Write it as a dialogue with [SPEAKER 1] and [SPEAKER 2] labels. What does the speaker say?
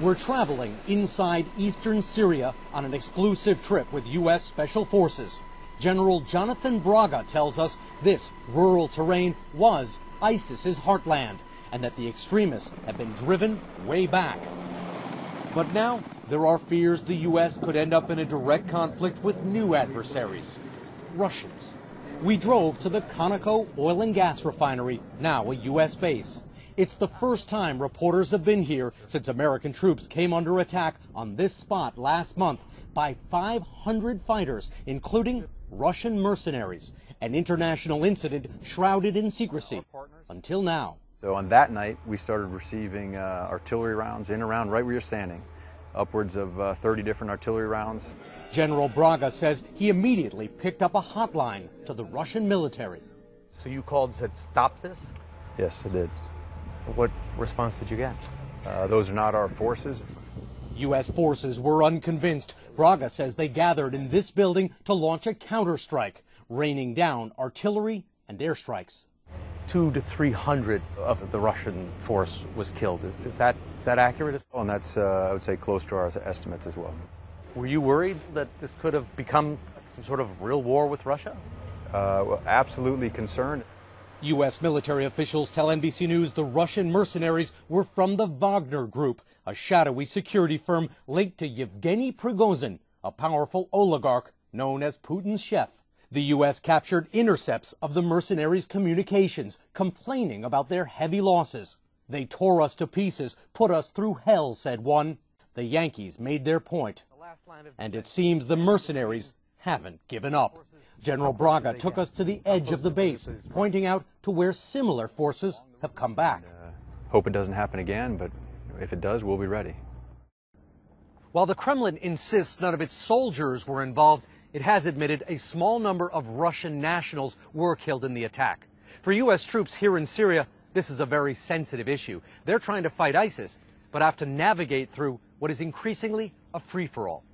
[SPEAKER 1] We're traveling inside eastern Syria on an exclusive trip with U.S. Special Forces. General Jonathan Braga tells us this rural terrain was ISIS's heartland and that the extremists have been driven way back. But now there are fears the U.S. could end up in a direct conflict with new adversaries, Russians. We drove to the Conoco oil and gas refinery, now a U.S. base. It's the first time reporters have been here since American troops came under attack on this spot last month by 500 fighters, including Russian mercenaries, an international incident shrouded in secrecy until now.
[SPEAKER 2] So on that night, we started receiving artillery rounds in and around right where you're standing, upwards of 30 different artillery rounds.
[SPEAKER 1] General Braga says he immediately picked up a hotline to the Russian military.
[SPEAKER 3] So you called and said, stop this?
[SPEAKER 2] Yes, I did.
[SPEAKER 3] What response did you get?
[SPEAKER 2] Those are not our forces.
[SPEAKER 1] U.S. forces were unconvinced. Braga says they gathered in this building to launch a counterstrike, raining down artillery and airstrikes.
[SPEAKER 3] 200 to 300 of the Russian force was killed. Is that accurate?
[SPEAKER 2] Oh, and that's, I would say, close to our estimates as well.
[SPEAKER 3] Were you worried that this could have become some sort of real war with Russia?
[SPEAKER 2] Well, absolutely concerned.
[SPEAKER 1] U.S. military officials tell NBC News the Russian mercenaries were from the Wagner Group, a shadowy security firm linked to Yevgeny Prigozhin, a powerful oligarch known as Putin's chef. The U.S. captured intercepts of the mercenaries' communications, complaining about their heavy losses. They tore us to pieces, put us through hell, said one. The Yankees made their point. And it seems the mercenaries haven't given up. General Braga took us to the edge of the base, pointing out to where similar forces have come back.
[SPEAKER 2] Hope it doesn't happen again, but if it does, we'll be ready.
[SPEAKER 1] While the Kremlin insists none of its soldiers were involved, it has admitted a small number of Russian nationals were killed in the attack. For U.S. troops here in Syria, this is a very sensitive issue. They're trying to fight ISIS, but have to navigate through what is increasingly a free-for-all.